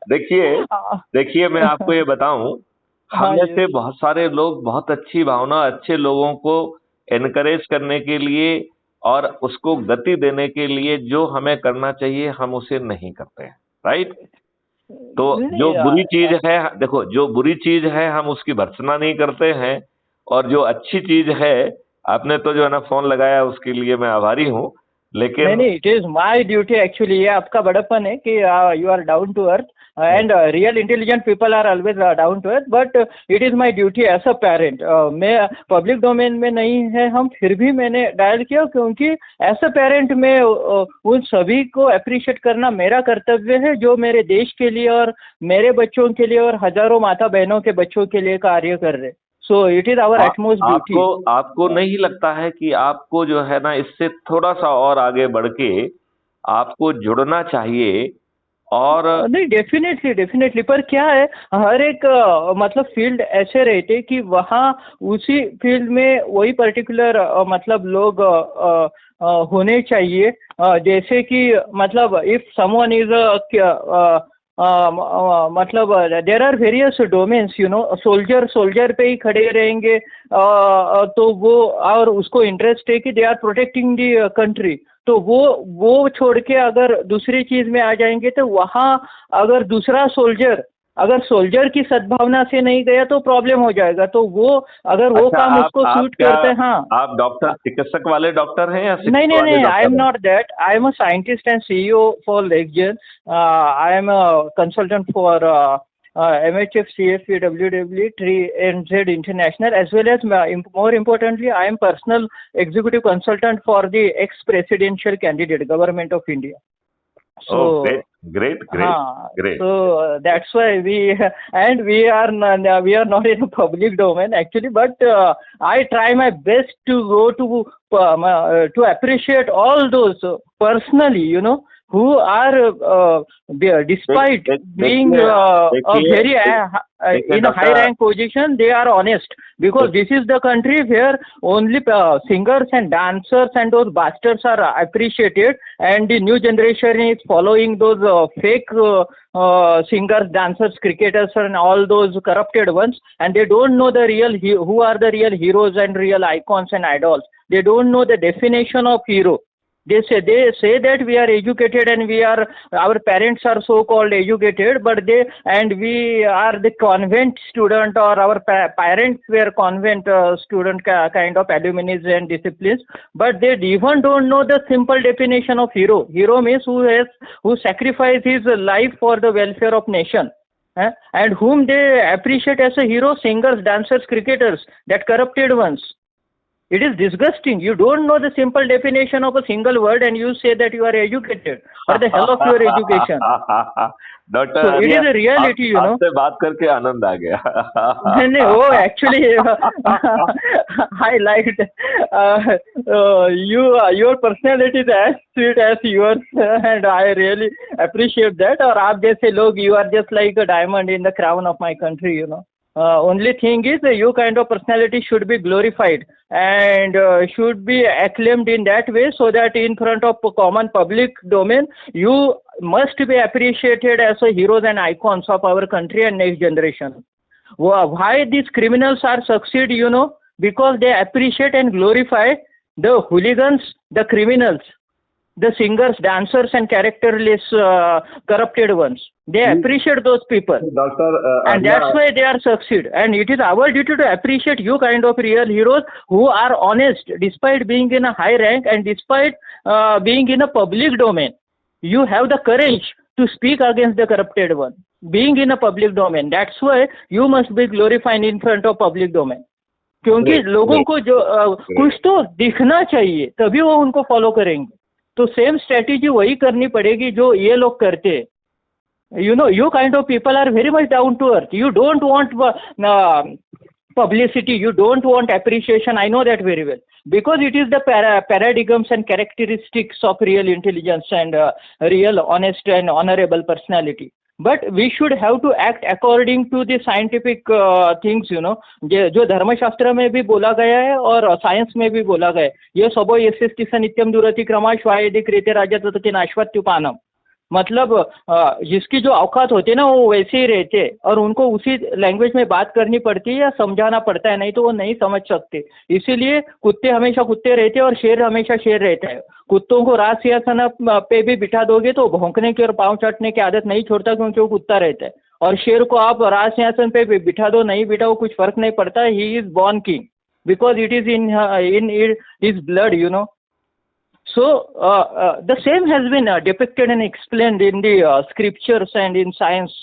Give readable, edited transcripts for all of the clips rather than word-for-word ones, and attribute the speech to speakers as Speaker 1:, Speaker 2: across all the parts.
Speaker 1: देखिए, देखिए मैं आपको ये बताऊं, हम
Speaker 2: हाँ
Speaker 1: में
Speaker 2: जी।
Speaker 1: से बहुत सारे लोग बहुत अच्छी भावना, अच्छे लोगों को एनकरेज करने के लिए और उसको गति देने के लिए जो हमें करना चाहिए हम उसे नहीं करते हैं। राइट। तो जो
Speaker 2: नहीं
Speaker 1: बुरी चीज है, देखो जो बुरी चीज है हम उसकी भर्त्सना नहीं करते हैं, और जो अच्छी चीज है, आपने तो जो है ना फोन लगाया उसके लिए मैं आभारी हूँ।
Speaker 2: नहीं
Speaker 1: लेकिन
Speaker 2: नहीं, it is my duty actually. ये आपका बड़प्पन है कि you are down to earth, and real intelligent people are always down to earth, but it is my duty as a parent. मैं पब्लिक डोमेन में नहीं है हम, फिर भी मैंने डायल किया क्योंकि एज अ पेरेंट में उन सभी को अप्रिशिएट करना मेरा कर्तव्य है जो मेरे देश के लिए और मेरे बच्चों के लिए और हजारों माता बहनों के बच्चों के लिए कार्य कर रहे। So it is our utmost
Speaker 1: आपको
Speaker 2: ड्यूटी।
Speaker 1: आपको नहीं लगता है कि आपको जो है ना इससे थोड़ा सा और आगे बढ़ के आपको जुड़ना चाहिए? और
Speaker 2: नहीं, डेफिनेटली डेफिनेटली, पर क्या है, हर एक मतलब फील्ड ऐसे रहते कि वहाँ उसी फील्ड में वही पर्टिकुलर मतलब लोग होने चाहिए। जैसे कि मतलब इफ समवन इज मतलब there are various domains, you know, soldier soldier पे ही खड़े रहेंगे, तो वो, और उसको इंटरेस्ट है कि they are protecting the country, तो वो छोड़ के अगर दूसरी चीज में आ जाएंगे तो वहाँ अगर दूसरा सोल्जर अगर सोल्जर की सद्भावना से नहीं गया तो प्रॉब्लम हो जाएगा, तो वो अगर वो
Speaker 1: अच्छा,
Speaker 2: काम उसको
Speaker 1: आप
Speaker 2: सूट
Speaker 1: क्या,
Speaker 2: करते हैं। हाँ।
Speaker 1: आप डॉक्टर, चिकित्सक वाले डॉक्टर हैं या
Speaker 2: नहीं
Speaker 1: शिक्षा
Speaker 2: नहीं
Speaker 1: वाले
Speaker 2: नहीं, आई एम
Speaker 1: डॉक्टर हैं?
Speaker 2: Not that. I am a scientist and CEO for lecture. I am a consultant for MHF, CFP, WWE, 3NZ International, as well as more importantly, I am personal executive consultant for the ex-presidential candidate, Government of India.
Speaker 1: Oh, great
Speaker 2: So,
Speaker 1: great great
Speaker 2: huh,
Speaker 1: great.
Speaker 2: so that's why we and we are not in a public domain actually, but I try my best to go to appreciate all those personally, you know, who are despite being
Speaker 1: देखिए
Speaker 2: a
Speaker 1: देखिए
Speaker 2: very
Speaker 1: देखिए
Speaker 2: in a high
Speaker 1: doctor,
Speaker 2: rank position, they are honest, because this is the country where only singers and dancers and those bastards are appreciated, and the new generation is following those fake singers, dancers, cricketers, and all those corrupted ones, and they don't know the real who are the real heroes and real icons and idols. They don't know the definition of hero. They say that we are educated and our parents are so called educated, but we are the convent student, or our parents were convent student kind of alumni and disciplines, but they even don't know the simple definition of hero. Hero means who sacrificed his life for the welfare of nation. And whom they appreciate as a hero: singers, dancers, cricketers, that corrupted ones. It is disgusting. You don't know the simple definition of a single word and you say that you are educated. For the hell of your education.
Speaker 1: Doctor
Speaker 2: So it is
Speaker 1: Arya,
Speaker 2: a
Speaker 1: आप
Speaker 2: reality, you know.
Speaker 1: आपसे बात करके आनंद आ गया।
Speaker 2: No, oh, actually, I liked your personality is as sweet as yours, and I really appreciate that. और आप जैसे लोग, you are just like a diamond in the crown of my country, you know. Only thing is, your kind of personality should be glorified and should be acclaimed in that way, so that in front of common public domain, you must be appreciated as a heroes and icons of our country and next generation. Why these criminals are succeed, you know? Because they appreciate and glorify the hooligans, the criminals, the singers, dancers, and characterless corrupted ones. They appreciate those people,
Speaker 1: doctor
Speaker 2: and
Speaker 1: Arya,
Speaker 2: that's why they are succeed. And it is our duty to appreciate you kind of real heroes who are honest despite being in a high rank and despite being in a public domain. You have the courage to speak against the corrupted one, being in a public domain. That's why you must be glorified in front of public domain. क्योंकि
Speaker 1: great
Speaker 2: लोगों
Speaker 1: great
Speaker 2: को जो कुछ
Speaker 1: great.
Speaker 2: तो दिखना चाहिए, तभी वो उनको फॉलो करेंगे। तो सेम स्ट्रेटेजी वही करनी पड़ेगी जो ये लोग करते हैं। You know, you kind of people are very much down to earth. You don't want publicity. You don't want appreciation. I know that very well, because it is the paradigms and characteristics of real intelligence and real honest and honorable personality. But we should have to act according to the scientific things, you know, जो धर्मशास्त्र में भी बोला गया है और science में भी बोला गया है। ये सबो यस्य स्थितं नित्यं दुरति क्रमाश्वायेदि कृते राजतति नाश्वत्युपानम। मतलब जिसकी जो औकात होती है ना वो वैसे ही रहते और उनको उसी लैंग्वेज में बात करनी पड़ती है या समझाना पड़ता है, नहीं तो वो नहीं समझ सकते। इसीलिए कुत्ते हमेशा कुत्ते रहते हैं और शेर हमेशा शेर रहता है। कुत्तों को राज सिंहासन पे भी बिठा दोगे तो भौंकने की और पाँव चाटने की आदत नहीं छोड़ता, क्योंकि वो कुत्ता रहता है। और शेर को आप राज सिंहासन पे बिठा दो नहीं बिठाओ कुछ फर्क नहीं पड़ता, he is born king because it is in his blood, you know. So the same has been depicted and explained in the scriptures and in science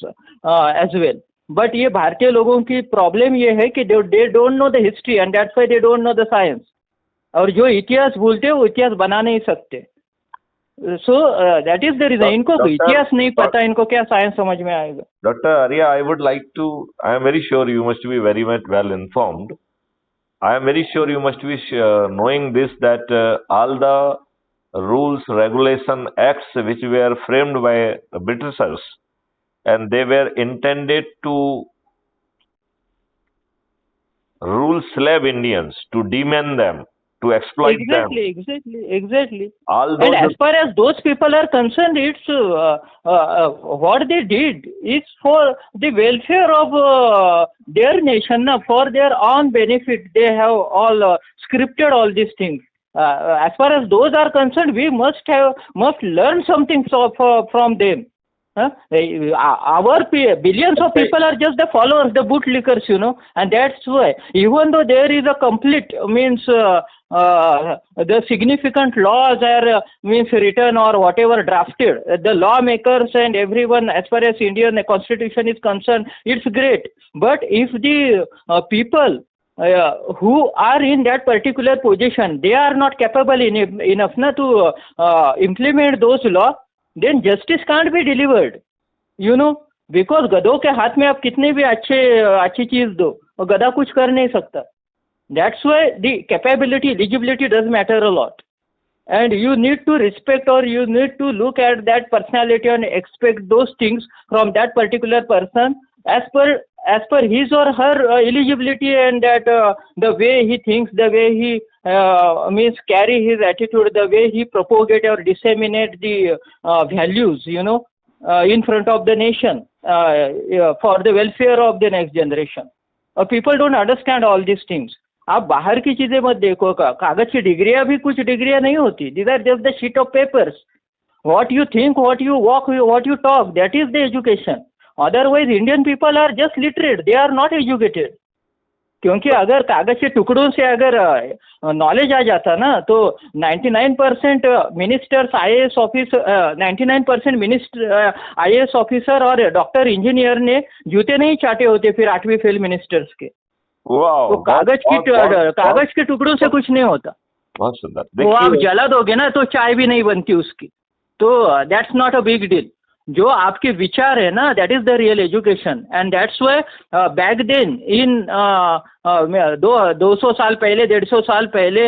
Speaker 2: as well. But ये भारतीय लोगों की प्रॉब्लम ये है कि they don't know the history and that's why they don't know the science. और जो इतिहास भूलते हैं वो इतिहास बना नहीं सकते। So that is the reason, इनको इतिहास नहीं पता, इनको क्या साइंस समझ में आएगा।
Speaker 1: Dr. Arya, I am very sure you must be very much well informed. I am very sure you must be knowing this, that all the rules, regulation, acts which were framed by the Britishers, and they were intended to rule slave Indians, to demand them, to exploit them.
Speaker 2: Exactly. And as far as those people are concerned, it's what they did is for the welfare of their nation, for their own benefit. They have all scripted all these things. As far as those are concerned, we must learn something from them. Our billions of people are just the followers, the bootlickers, you know, and that's why even though there is a complete the significant laws are written or whatever drafted, the lawmakers and everyone, as far as Indian constitution is concerned, it's great. But if the people who are in that particular position, they are not capable enough to implement those laws, then justice can't be delivered, you know, because गधों के हाथ में आप कितनी भी अच्छी चीज दो और गधा कुछ कर नहीं सकता। That's why the capability, eligibility does matter a lot, and you need to respect or you need to look at that personality and expect those things from that particular person as per his or her eligibility, and that the way he thinks, the way he carry his attitude, the way he propagate or disseminate the values, you know, in front of the nation for the welfare of the next generation. People don't understand all these things. आप बाहर की चीजें मत देखो, कागज की डिग्रियां भी कुछ डिग्रियां नहीं होती, these are just the sheet of papers. What you think, what you walk, what you talk, that is the education. Otherwise Indian people are just literate, they are not educated. क्योंकि अगर कागज के टुकड़ों से अगर नॉलेज आ जाता ना तो 99% ministers IAS officer 99% minister IAS officer और डॉक्टर इंजीनियर ने जूते नहीं चाटे होते फिर 8वीं फेल मिनिस्टर्स के। तो कागज के टुकड़ों से कुछ नहीं होता।
Speaker 1: बहुत सुंदर।
Speaker 2: वो आप जला दोगे ना तो चाय भी नहीं बनती उसकी, तो that's not a big deal. जो आपके विचार है ना, that is the real education, and that's why back then in 200 साल पहले, 150 साल पहले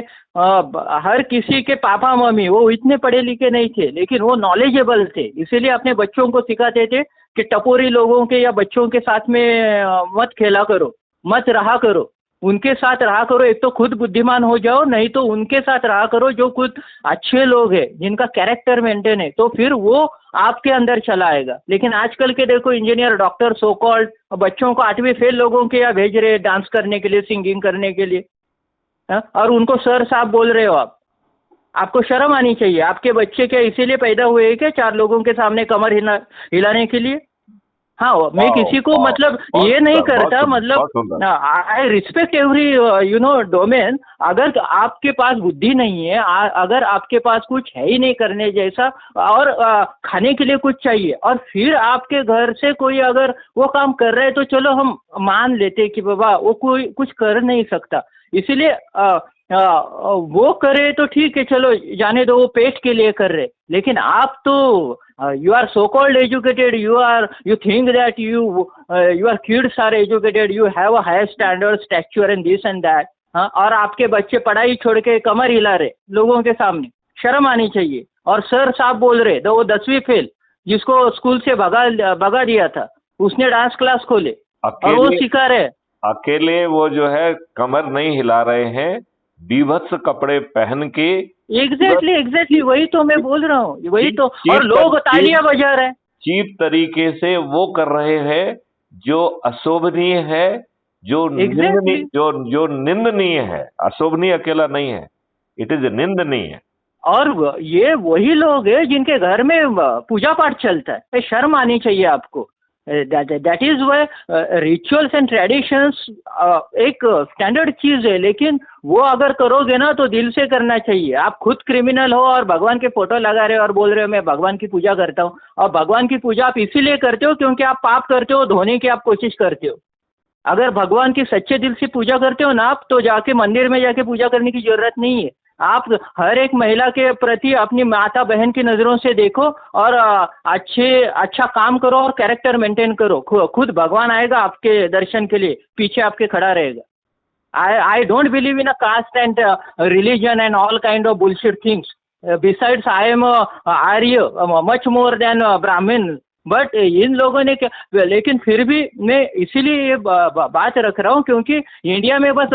Speaker 2: हर किसी के पापा मम्मी वो इतने पढ़े लिखे नहीं थे, लेकिन वो नॉलेजेबल थे, इसीलिए अपने बच्चों को सिखाते थे कि टपोरी लोगों के या बच्चों के साथ में मत खेला करो, मत रहा करो, उनके साथ रहा करो। एक तो खुद बुद्धिमान हो जाओ, नहीं तो उनके साथ रहा करो जो खुद अच्छे लोग हैं, जिनका कैरेक्टर मेंटेन है, तो फिर वो आपके अंदर चला आएगा। लेकिन आजकल के देखो इंजीनियर, डॉक्टर, सो कॉल्ड बच्चों को 8वीं फेल लोगों के यहाँ भेज रहे हैं डांस करने के लिए, सिंगिंग करने के लिए, और उनको सर साहब बोल रहे हो आप। आपको शर्म आनी चाहिए। आपके बच्चे क्या इसीलिए पैदा हुए हैं क्या 4 लोगों के सामने कमर हिलाने के लिए? हाँ, मैं किसी को मतलब ये नहीं करता, मतलब I respect every you know domain. अगर आपके पास बुद्धि नहीं है, अगर आपके पास कुछ है ही नहीं करने जैसा और खाने के लिए कुछ चाहिए, और फिर आपके घर से कोई अगर वो काम कर रहा है तो चलो हम मान लेते कि बाबा वो कोई कुछ कर नहीं सकता, इसीलिए वो करे तो ठीक है, चलो जाने दो, वो पेट के लिए कर रहे। लेकिन आप तो you are so called educated, you think that your kids are educated, you have a higher standard, stature and this and that, और आपके बच्चे पढ़ाई छोड़ के कमर हिला रहे लोगों के सामने, शर्म आनी चाहिए। और सर साहब बोल रहे, वो 10वीं फेल जिसको स्कूल से भगा दिया था, उसने डांस क्लास खोले और वो सिखा रहे।
Speaker 1: अकेले वो जो है कमर नहीं हिला रहे हैं, बीभत्स कपड़े पहन के
Speaker 2: एग्जैक्टली वही तो मैं बोल रहा हूँ, वही तो। और लोग तालियां बजा रहे हैं।
Speaker 1: चीप तरीके से वो कर रहे हैं जो अशोभनीय है, जो निंदनीय, जो निंदनीय है। अशोभनीय अकेला नहीं है, इट इज निंदनीय।
Speaker 2: और ये वही लोग हैं जिनके घर में पूजा पाठ चलता है, शर्म आनी चाहिए आपको। That is why rituals and traditions एक स्टैंडर्ड चीज है, लेकिन वो अगर करोगे ना तो दिल से करना चाहिए। आप खुद क्रिमिनल हो और भगवान के फोटो लगा रहे हो और बोल रहे हो मैं भगवान की पूजा करता हूँ, और भगवान की पूजा आप इसीलिए करते हो क्योंकि आप पाप करते हो, धोने की आप कोशिश करते हो। अगर भगवान की सच्चे दिल से पूजा करते हो ना आप, तो जाके मंदिर में जाके पूजा करने की जरूरत नहीं है। आप हर एक महिला के प्रति अपनी माता बहन की नज़रों से देखो और अच्छा काम करो और कैरेक्टर मेंटेन करो। खुद भगवान आएगा आपके दर्शन के लिए, पीछे आपके खड़ा रहेगा। I don't believe in a caste and religion and all kind of bullshit things. Besides, I am a Arya, much more than a Brahmin. But in लोगों ने क्या, लेकिन फिर भी मैं इसीलिए ये बात रख रहा हूँ क्योंकि इंडिया में बस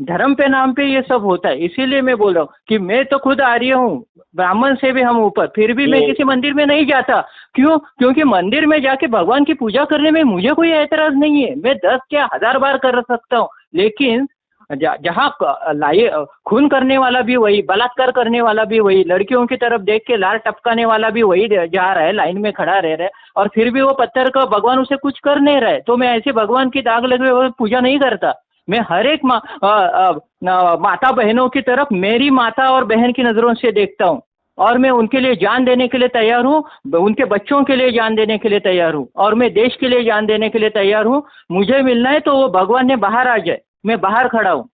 Speaker 2: धर्म पे नाम पे ये सब होता है। इसीलिए मैं बोल रहा हूँ कि मैं तो खुद आर्य हूँ, ब्राह्मण से भी हम ऊपर, फिर भी मैं किसी मंदिर में नहीं जाता। क्यों? क्योंकि मंदिर में जाके भगवान की पूजा करने में मुझे कोई एतराज नहीं है, मैं 10 क्या 1000 बार कर सकता हूँ। लेकिन जहाँ खून करने वाला भी वही, बलात्कार करने वाला भी वही, लड़कियों की तरफ देख के लार टपकाने वाला भी वही जा रहा है, लाइन में खड़ा रह रहा है, और फिर भी वो पत्थर का भगवान उसे कुछ कर नहीं रहा है। तो मैं ऐसे भगवान की दाग लगे हुए पूजा नहीं करता। मैं हर एक माता बहनों की तरफ मेरी माता और बहन की नज़रों से देखता हूँ, और मैं उनके लिए जान देने के लिए तैयार हूँ, उनके बच्चों के लिए जान देने के लिए तैयार हूँ, और मैं देश के लिए जान देने के लिए तैयार हूँ। मुझे मिलना है तो वो भगवान ने बाहर आ जाए, मैं बाहर खड़ा हूँ।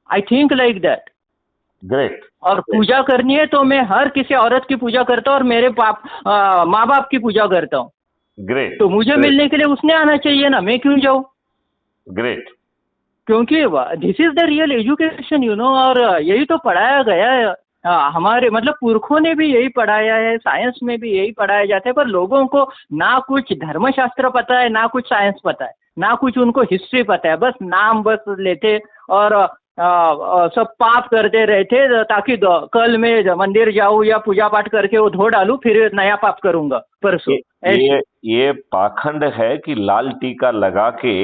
Speaker 2: I think like that.
Speaker 1: Great.
Speaker 2: और पूजा करनी है तो मैं हर किसी औरत की पूजा करता हूँ और मेरे माँ बाप की पूजा करता हूँ।
Speaker 1: ग्रेट।
Speaker 2: तो मुझे मिलने के लिए उसने आना चाहिए ना, मैं क्यों जाऊँ?
Speaker 1: ग्रेट।
Speaker 2: क्योंकि this is the real education, you know. और यही तो पढ़ाया गया है हमारे, मतलब पुरखों ने भी यही पढ़ाया है, साइंस में भी यही पढ़ाया जाता है। पर लोगों को ना कुछ धर्मशास्त्र पता है, ना कुछ साइंस पता है, ना कुछ उनको हिस्ट्री पता है। बस नाम बस लेते और सब पाप करते रहते ताकि कल मैं मंदिर जाऊँ या पूजा पाठ करके वो धो डालूं, फिर नया पाप करूंगा परसों।
Speaker 1: ये पाखंड है कि लाल टीका लगा के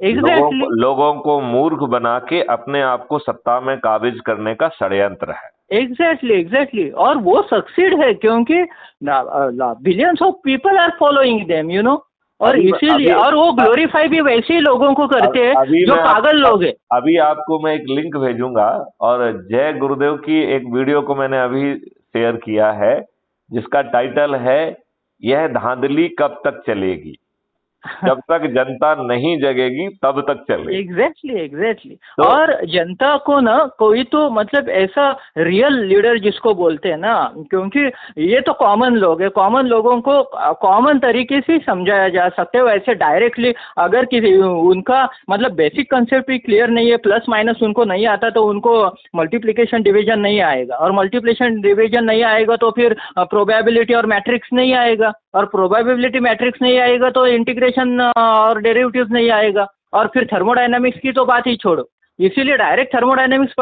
Speaker 1: लोगों को मूर्ख बना के अपने आप को सत्ता में काबिज करने का षड्यंत्र है।
Speaker 2: एग्जैक्टली। और वो सक्सीड है क्योंकि billions of people are following them, you know. और इसीलिए, और वो ग्लोरीफाई भी वैसे ही लोगों को करते हैं जो पागल लोग हैं।
Speaker 1: अभी आपको मैं एक लिंक भेजूंगा, और जय गुरुदेव की एक वीडियो को मैंने अभी शेयर किया है जिसका टाइटल है यह धांधली कब तक चलेगी, जब तक जनता नहीं जगेगी तब तक चलेगी।
Speaker 2: एग्जैक्टली। तो और जनता को ना कोई तो मतलब ऐसा रियल लीडर जिसको बोलते हैं ना, क्योंकि ये तो कॉमन लोग है, कॉमन लोगों को कॉमन तरीके से समझाया जा सकता है। वैसे डायरेक्टली अगर किसी उनका मतलब बेसिक कंसेप्ट भी क्लियर नहीं है, प्लस माइनस उनको नहीं आता, तो उनको मल्टीप्लिकेशन डिवीजन नहीं आएगा, और मल्टीप्लिकेशन डिवीजन नहीं आएगा तो फिर प्रोबेबिलिटी और मैट्रिक्स नहीं आएगा, और प्रोबेबिलिटी मैट्रिक्स नहीं आएगा तो इंटीग्रेशन और डेरिवेटिव्स नहीं आएगा, और फिर थर्मोडायनामिक्स की तो बात ही छोड़ो। इसीलिए डायरेक्ट थर्मोडायनामिक्स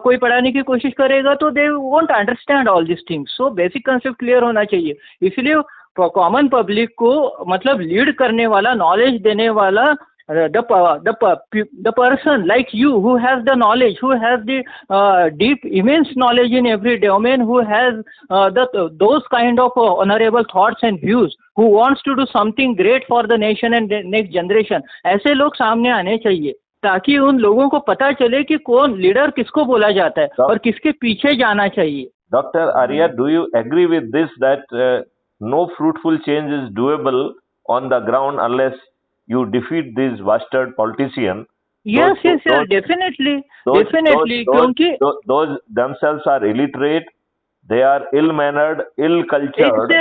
Speaker 2: कोई पढ़ाने की कोशिश करेगा तो they won't understand all this things. So basic concept clear होना चाहिए। इसलिए कॉमन पब्लिक को मतलब लीड करने वाला, नॉलेज देने वाला, the person like you who has the knowledge, who has the deep immense knowledge in every domain, who has those kind of honorable thoughts and views, who wants to do something great for the nation and the next generation, ऐसे लोग सामने आने चाहिए ताकि उन लोगों को पता चले कि कौन लीडर किसको बोला जाता है और किसके पीछे जाना चाहिए।
Speaker 1: Doctor Arya, do you agree with this that no fruitful change is doable on the ground unless you defeat these bastard politicians?
Speaker 2: Yes, definitely. Because
Speaker 1: those themselves are illiterate, they are ill-mannered, ill-cultured.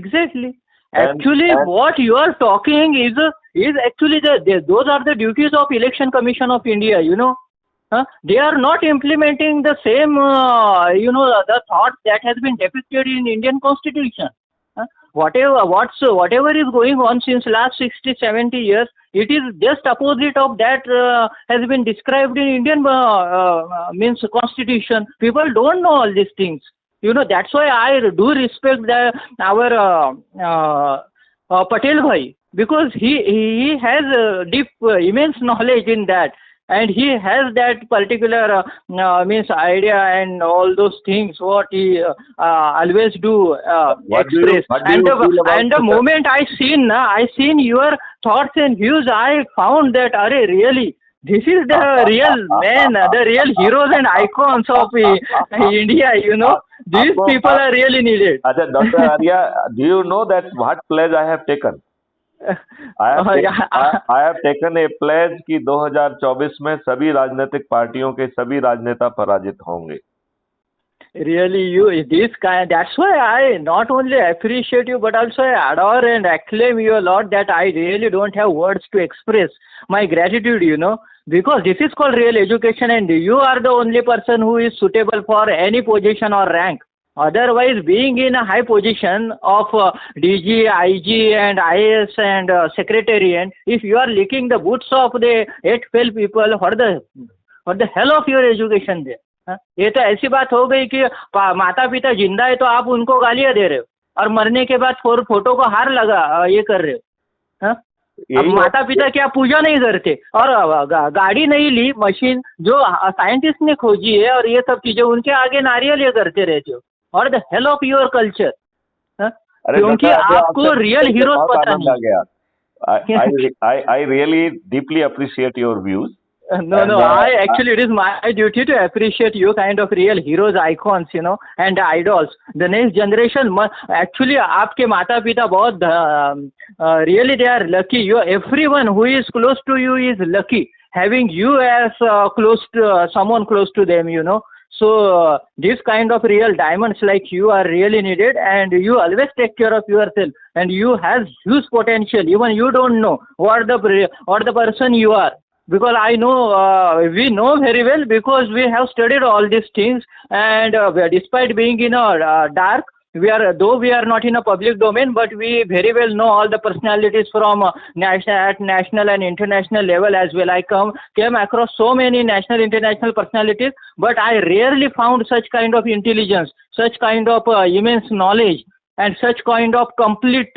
Speaker 2: Exactly. Actually, what you are talking is actually those are the duties of Election Commission of India. You know, they are not implementing the same, the thoughts that has been depicted in Indian Constitution. Whatever is going on since last 60-70 years It is just opposite of that has been described in Indian means constitution. People don't know all these things. That's why I do respect our Patel Bhai, because he has deep, immense knowledge in that, and he has that particular means idea and all those things what he always do express. And the moment I seen your thoughts and views, I found that really this is the real man, the real heroes and icons of India. These people are really needed.
Speaker 1: Dr. Arya, do you know that what pledge I have taken? I have taken a pledge कि 2024 में सभी राजनीतिक पार्टियों के सभी राजनेता पराजित होंगे.
Speaker 2: Really, that's why I not only appreciate you, but also I adore and acclaim you a lot, that I really don't have words to express my gratitude, because this is called real education, and you are the only person who is suitable for any position or rank. Otherwise, being in a high position of DG, IG and IAS and secretariat, if you are licking the boots of the 8 fail people, what the hell of your education there? ये तो ऐसी बात हो गई कि माता पिता जिंदा है तो आप उनको गालियां दे रहे हो, और मरने के बाद फोटो को हार लगा ये कर रहे हो. अब माता पिता की आप पूजा नहीं करते, और गाड़ी नहीं ली, मशीन जो साइंटिस्ट ने खोजी है और ये सब चीजें, उनके आगे नारियल ये करते रहते हो. और the hell of your culture, क्योंकि आपको रियल हीरो पता नहीं.
Speaker 1: I really deeply appreciate your views.
Speaker 2: No, actually it is my duty to appreciate you kind of real heroes, icons, and idols. The next generation, actually आपके माता पिता बहुत really they are lucky. Everyone who is close to you is lucky, having you as someone close to them, So this kind of real diamonds like you are really needed, and you always take care of yourself, and you have huge potential. Even you don't know what the person you are. Because I know, we know very well, because we have studied all these things, and despite being in a dark, we are not in a public domain, but we very well know all the personalities from national and international level as well. I came across so many national, international personalities, but I rarely found such kind of intelligence, such kind of immense knowledge, and such kind of complete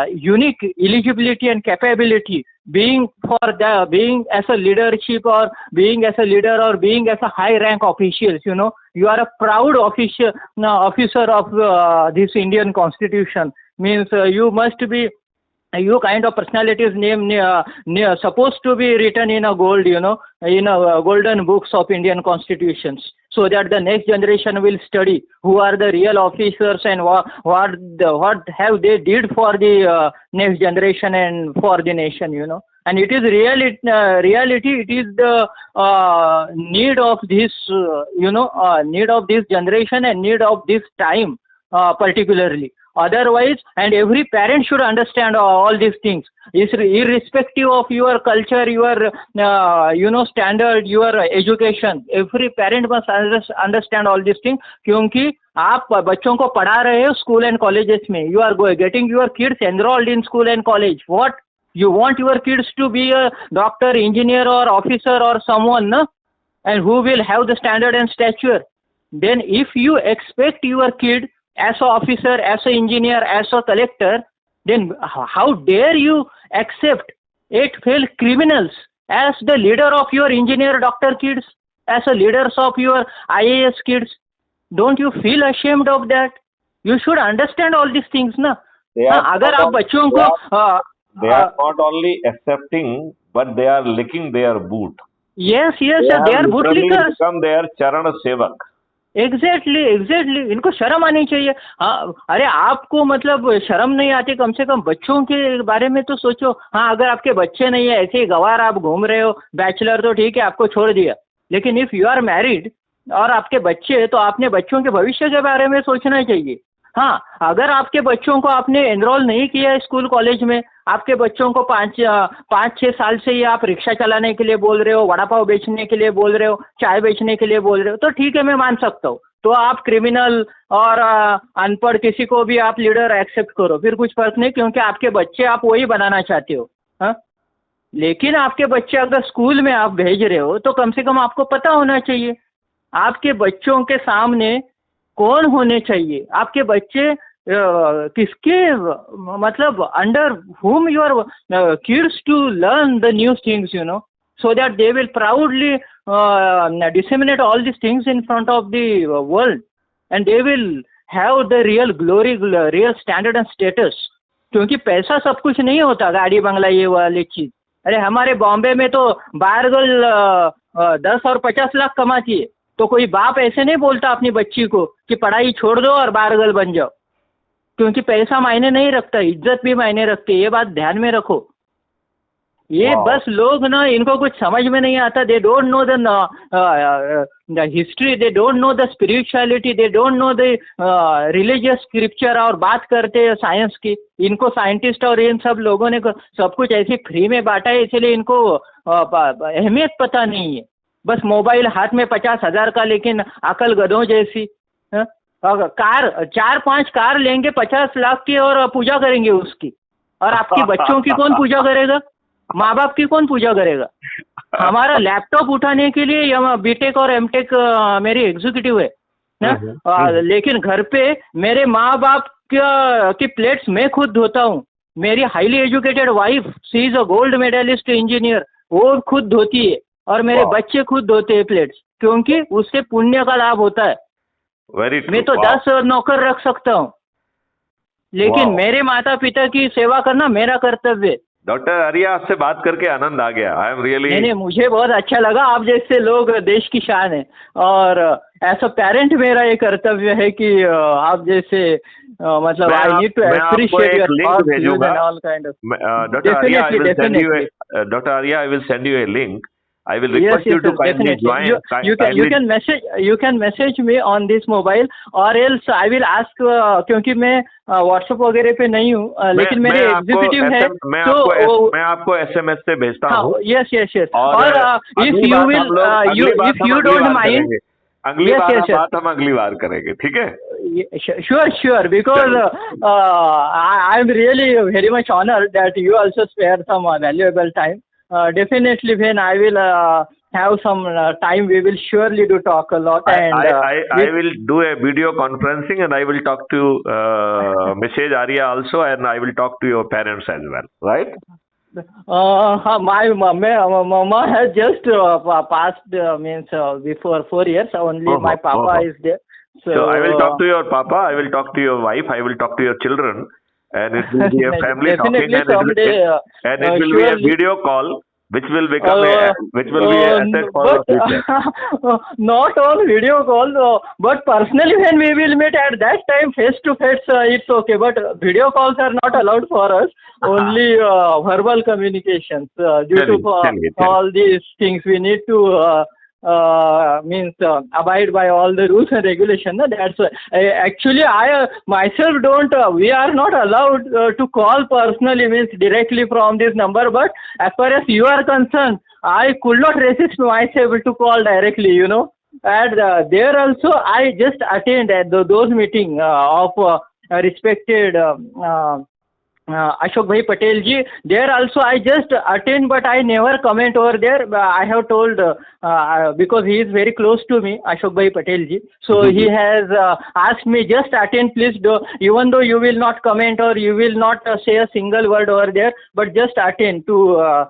Speaker 2: unique eligibility and capability, being as a leadership, or being as a leader, or being as a high rank officials. You are a proud officer of this Indian Constitution. Means you must be, you kind of personalities name supposed to be written in a gold, in a golden books of Indian constitutions, so that the next generation will study who are the real officers and what have they did for the next generation and for the nation, And it is reality. It is the need of this, need of this generation and need of this time, particularly. Otherwise, and every parent should understand all these things, irrespective of your culture, your standard, your education. Every parent must understand all these things, क्योंकि आप बच्चों को पढ़ा रहे हो school and colleges में. You are getting your kids enrolled in school and college. What you want your kids to be a doctor, engineer, or officer, or someone, no? And who will have the standard and stature. Then, if you expect your kid as an officer, as an engineer, as a collector, then how dare you accept 8 failed criminals as the leader of your engineer, doctor kids, as a leaders of your IAS kids? Don't you feel ashamed of that? You should understand all these things, na? अगर आप बच्चों को
Speaker 1: they are not only accepting, but they are licking their boot.
Speaker 2: Yes, they are boot lickers.
Speaker 1: Become their charan sevak.
Speaker 2: Exactly इनको शर्म आनी चाहिए. हाँ, अरे आपको मतलब शर्म नहीं आती, कम से कम बच्चों के बारे में तो सोचो. हाँ, अगर आपके बच्चे नहीं है, ऐसे ही गवार आप घूम रहे हो, बैचलर, तो ठीक है, आपको छोड़ दिया. लेकिन इफ यू आर मैरिड और आपके बच्चे, तो आपने बच्चों के भविष्य के बारे में सोचना चाहिए. हाँ, अगर आपके बच्चों को आपने एनरोल नहीं किया है स्कूल कॉलेज में, आपके बच्चों को 5-6 साल से ही आप रिक्शा चलाने के लिए बोल रहे हो, वड़ा पाव बेचने के लिए बोल रहे हो, चाय बेचने के लिए बोल रहे हो, तो ठीक है, मैं मान सकता हूँ. तो आप क्रिमिनल और अनपढ़ किसी को भी आप लीडर एक्सेप्ट करो, फिर कुछ फर्क नहीं, क्योंकि आपके बच्चे आप वही बनाना चाहते हो. हाँ, लेकिन आपके बच्चे अगर स्कूल में आप भेज रहे हो तो कम से कम आपको पता होना चाहिए आपके बच्चों के सामने कौन होने चाहिए, आपके बच्चे किसके मतलब under whom you are kids to learn the new things, so that they will proudly disseminate all these things in front of the world, and they will have the real glory, real standard and status. क्योंकि पैसा सब कुछ नहीं होता, गाड़ी बंगला ये वाली चीज। अरे हमारे बॉम्बे में तो बाहर गर्ल 10 और 50 लाख कमाती है, तो कोई बाप ऐसे नहीं बोलता अपनी बच्ची को कि पढ़ाई छोड़ दो और बाहर गर्ल बन जाओ, क्योंकि पैसा मायने नहीं रखता, इज्जत भी मायने रखती है। ये बात ध्यान में रखो। ये बस लोग ना, इनको कुछ समझ में नहीं आता। They don't know the history, they don't know the spirituality, they don't know the religious scripture, और बात करते हैं साइंस की। इनको साइंटिस्ट और इन सब लोगों ने सब कुछ ऐसे फ्री में बांटा है, इसलिए इनको अहमियत पता नहीं है। बस मोबाइल हाथ में 50,000 का, लेकिन अकल गधों जैसी। कार 4-5 कार लेंगे 50 लाख की और पूजा करेंगे उसकी, और आपकी बच्चों की कौन पूजा करेगा? माँ बाप की कौन पूजा करेगा? हमारा लैपटॉप उठाने के लिए बीटेक और एमटेक मेरी एग्जीक्यूटिव है ना, लेकिन घर पे मेरे माँ बाप की प्लेट्स मैं खुद धोता हूँ। मेरी highly educated wife, she is a gold medalist engineer, वो खुद धोती है, और मेरे बच्चे खुद धोते हैं प्लेट्स, क्योंकि उससे पुण्य का लाभ होता है। मैं तो 10 नौकर रख सकता हूँ, लेकिन मेरे माता पिता की सेवा करना मेरा कर्तव्य है।
Speaker 1: डॉक्टर आर्या, आपसे बात करके आनंद आ गया। आई एम रियली,
Speaker 2: नहीं, मुझे बहुत अच्छा लगा। आप जैसे लोग देश की शान है, और एज अ पेरेंट मेरा ये कर्तव्य है कि आप जैसे मतलब I need to appreciate your thoughts and all kind of.
Speaker 1: Doctor Arya, I will send you a link. I will request you to kindly join.
Speaker 2: You can message me on this mobile, or else I will ask, क्योंकि मैं WhatsApp वगैरह पे नहीं हूँ, लेकिन मेरे executive है, तो
Speaker 1: मैं आपको SMS से भेजता हूँ।
Speaker 2: Yes. और if you don't mind,
Speaker 1: अगली बात हम अगली बार करेंगे, ठीक है?
Speaker 2: Sure, because I am really very much honored that you also spare some valuable time. Definitely, when I will have some time, we will surely do talk a lot. And
Speaker 1: I will do a video conferencing, and I will talk to Mrs. Arya also, and I will talk to your parents as well, right?
Speaker 2: My mama has just passed, means before 4 years. Only my papa is there.
Speaker 1: So I will talk to your papa. I will talk to your wife. I will talk to your children. And it will be a family talking, and it will be a video call, which will become an asset for the future.
Speaker 2: Not all video calls, but personally when we will meet at that time face to face, it's okay. But video calls are not allowed for us. Only verbal communications. Due to all these things, we need to abide by all the rules and regulations. That's actually I myself don't. We are not allowed to call personally, means directly from this number. But as far as you are concerned, I could not resist myself to call directly. And there also I just attend at those meeting of respected Ashok Bhai Patel ji. There also I just attend, but I never comment over there. I have told because he is very close to me, Ashok Bhai Patel ji. So he has asked me, just attend please, even though you will not comment or you will not say a single word over there, but just attend to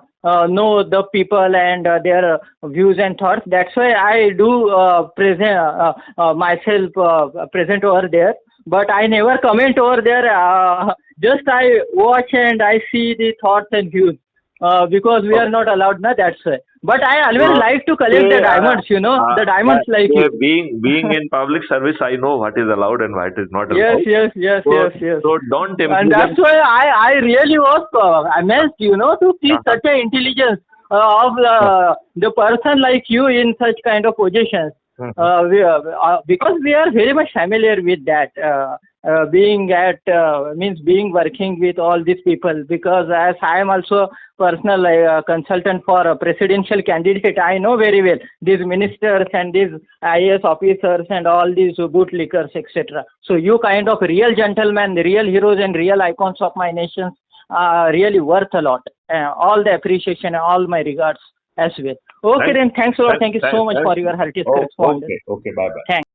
Speaker 2: know the people and their views and thoughts. That's why I do present myself present over there, but I never comment over there. Just I watch and I see the thoughts and views, because we are not allowed, na, that's why. But I always like to collect the diamonds, the diamonds like you.
Speaker 1: Being in public service, I know what is allowed and what is not allowed.
Speaker 2: Yes.
Speaker 1: So don't implement.
Speaker 2: And that's why I really was amazed, to see such an intelligence of the person like you in such kind of positions. Because we are very much familiar with that. Being working with all these people, because as I am also personal consultant for a presidential candidate, I know very well these ministers and these IAS officers and all these bootlickers, etc. So you kind of real gentlemen, real heroes and real icons of my nations really worth a lot. All the appreciation, all my regards as well. Okay, then thanks a lot. Thank you so much for your hearty response.
Speaker 1: Okay, bye bye.
Speaker 2: Thanks.